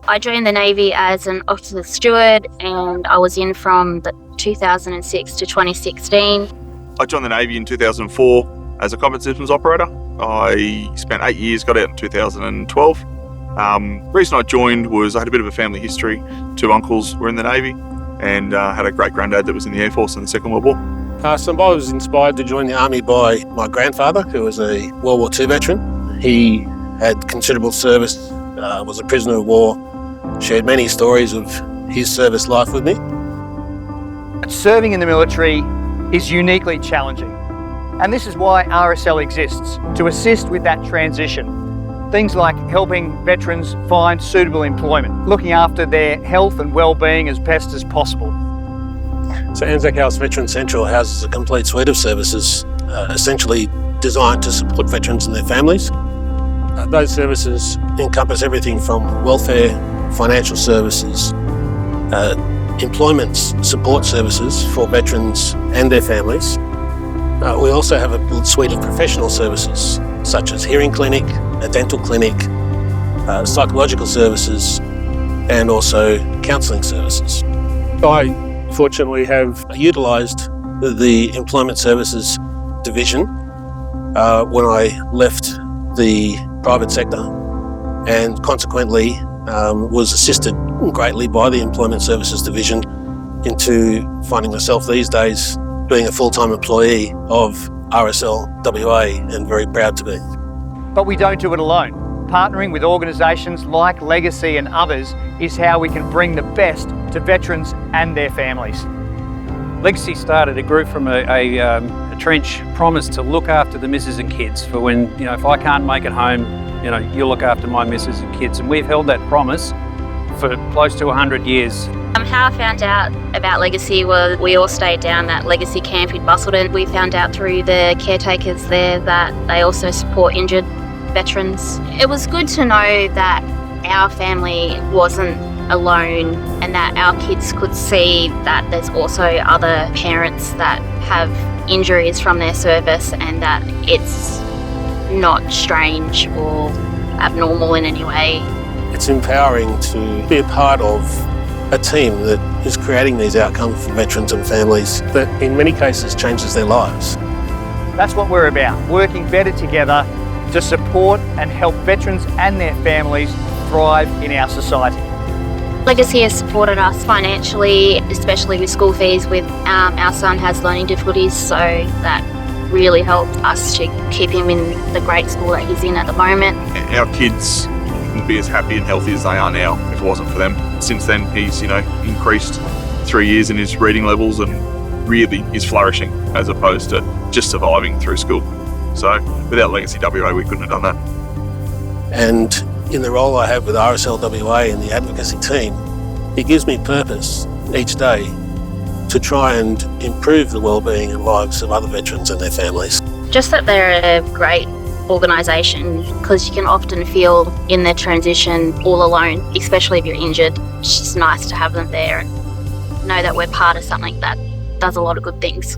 I joined the Navy as an officer steward, and I was in from 2006 to 2016. I joined the Navy in 2004 as a combat systems operator. I spent 8 years, got out in 2012. Reason I joined was I had a bit of a family history. 2 uncles were in the Navy, and had a great-granddad that was in the Air Force in the Second World War. So I was inspired to join the Army by my grandfather, who was a World War II veteran. He had considerable service, was a prisoner of war, shared many stories of his service life with me. Serving in the military is uniquely challenging, and this is why RSL exists, to assist with that transition. Things like helping veterans find suitable employment, looking after their health and well-being as best as possible. So Anzac House Veteran Central houses a complete suite of services, essentially designed to support veterans and their families. Those services encompass everything from welfare, financial services, employment support services for veterans and their families. We also have a suite of professional services such as hearing clinic, a dental clinic, psychological services, and also counselling services. I fortunately have utilised the employment services division when I left the private sector, and consequently was assisted greatly by the employment services division into finding myself these days being a full-time employee of RSLWA, and very proud to be. But we don't do it alone. Partnering with organisations like Legacy and others is how we can bring the best to veterans and their families. Legacy started a group from a trench promise to look after the missus and kids for when, if I can't make it home, you'll look after my missus and kids. And we've held that promise for close to 100 years. How I found out about Legacy was we all stayed down at Legacy Camp in Busselton. We found out through the caretakers there that they also support injured veterans. It was good to know that our family wasn't alone, and that our kids could see that there's also other parents that have injuries from their service, and that it's not strange or abnormal in any way. It's empowering to be a part of a team that is creating these outcomes for veterans and families that in many cases changes their lives. That's what we're about, working better together to support and help veterans and their families thrive in our society. Legacy has supported us financially, especially with school fees. With our son has learning difficulties, so that really helped us to keep him in the great school that he's in at the moment. Our kids wouldn't be as happy and healthy as they are now if it wasn't for them. Since then, he's increased 3 years in his reading levels and really is flourishing as opposed to just surviving through school. So without Legacy WA, we couldn't have done that. And in the role I have with RSLWA and the advocacy team, it gives me purpose each day to try and improve the wellbeing and lives of other veterans and their families. Just that they're a great organisation, because you can often feel in the transition all alone, especially if you're injured. It's just nice to have them there and know that we're part of something that does a lot of good things.